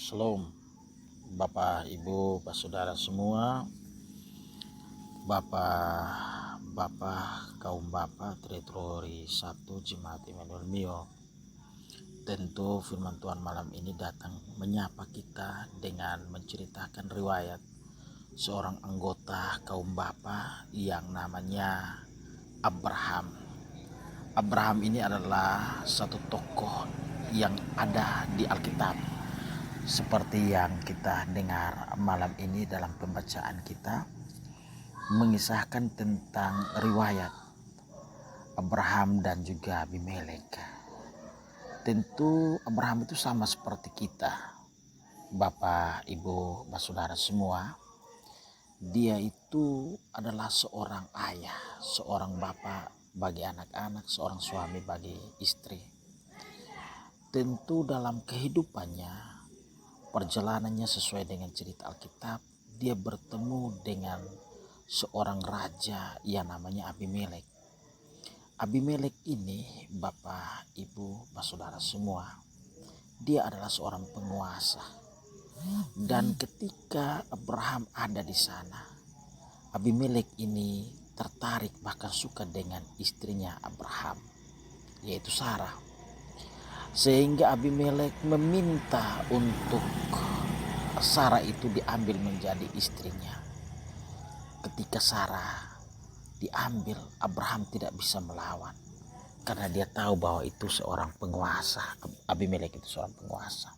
Shalom Bapak Ibu Saudara semua, Bapak kaum Bapak Teritori 1 Jemaat Immanuel Mio. Tentu firman Tuhan malam ini datang menyapa kita dengan menceritakan riwayat seorang anggota kaum Bapak yang namanya Abraham. Abraham ini adalah satu tokoh yang ada di Alkitab. Seperti yang kita dengar malam ini dalam pembacaan kita, mengisahkan tentang riwayat Abraham dan juga Abimelek. Tentu Abraham itu sama seperti kita, Bapak, Ibu, Saudara semua. Dia itu adalah seorang ayah, seorang bapak bagi anak-anak, seorang suami bagi istri. Tentu dalam kehidupannya, perjalanannya sesuai dengan cerita Alkitab, dia bertemu dengan seorang raja yang namanya Abimelek. Abimelek ini, Bapak, Ibu, Saudara semua, dia adalah seorang penguasa. Dan ketika Abraham ada di sana, Abimelek ini tertarik bahkan suka dengan istrinya Abraham, yaitu Sarah. Sehingga Abimelek meminta untuk Sarah itu diambil menjadi istrinya. Ketika Sarah diambil, Abraham tidak bisa melawan karena dia tahu bahwa itu seorang penguasa. Abimelek itu seorang penguasa.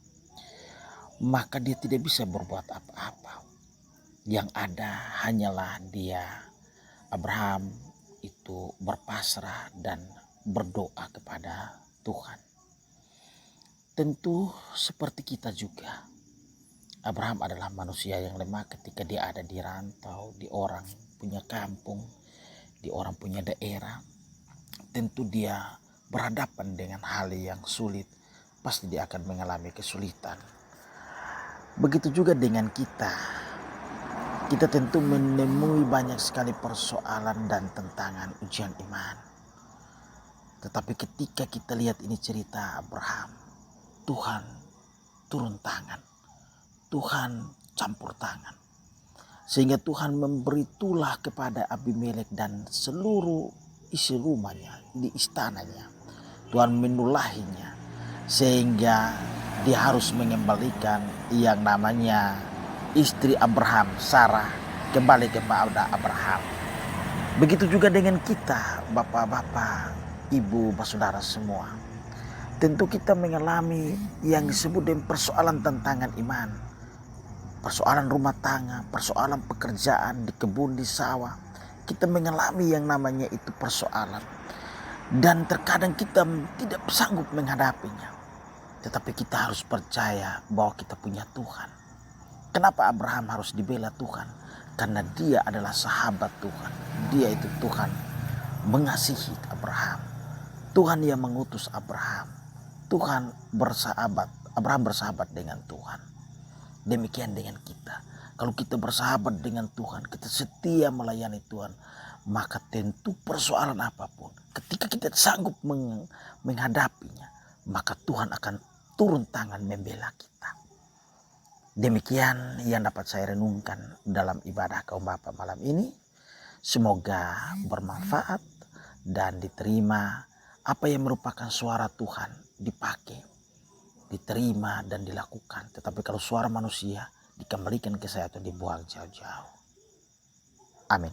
Maka dia tidak bisa berbuat apa-apa. Yang ada hanyalah Abraham itu berpasrah dan berdoa kepada Tuhan. Tentu seperti kita juga, Abraham adalah manusia yang lemah ketika dia ada di rantau, di orang punya kampung, di orang punya daerah. Tentu dia berhadapan dengan hal yang sulit, pasti dia akan mengalami kesulitan. Begitu juga dengan kita. Kita tentu menemui banyak sekali persoalan dan tantangan ujian iman. Tetapi ketika kita lihat ini cerita Abraham, Tuhan turun tangan, Tuhan campur tangan. Sehingga Tuhan memberi tulah kepada Abimelek dan seluruh isi rumahnya, di istananya. Tuhan menulahinya sehingga dia harus mengembalikan yang namanya istri Abraham, Sarah, kembali kepada Abraham. Begitu juga dengan kita, Bapak-bapak, Ibu, Saudara semua. Tentu kita mengalami yang disebut dengan persoalan tantangan iman. Persoalan rumah tangga, persoalan pekerjaan di kebun, di sawah. Kita mengalami yang namanya itu persoalan. Dan terkadang kita tidak sanggup menghadapinya. Tetapi kita harus percaya bahwa kita punya Tuhan. Kenapa Abraham harus dibela Tuhan? Karena dia adalah sahabat Tuhan. Dia itu Tuhan mengasihi Abraham. Tuhan yang mengutus Abraham. Tuhan bersahabat, Abraham bersahabat dengan Tuhan. Demikian dengan kita. Kalau kita bersahabat dengan Tuhan, kita setia melayani Tuhan, maka tentu persoalan apapun, ketika kita sanggup menghadapinya, maka Tuhan akan turun tangan membela kita. Demikian yang dapat saya renungkan dalam ibadah kaum Bapak malam ini. Semoga bermanfaat dan diterima apa yang merupakan suara Tuhan dipakai, diterima dan dilakukan. Tetapi kalau suara manusia dikembalikan ke saya atau dibuang jauh-jauh. Amin.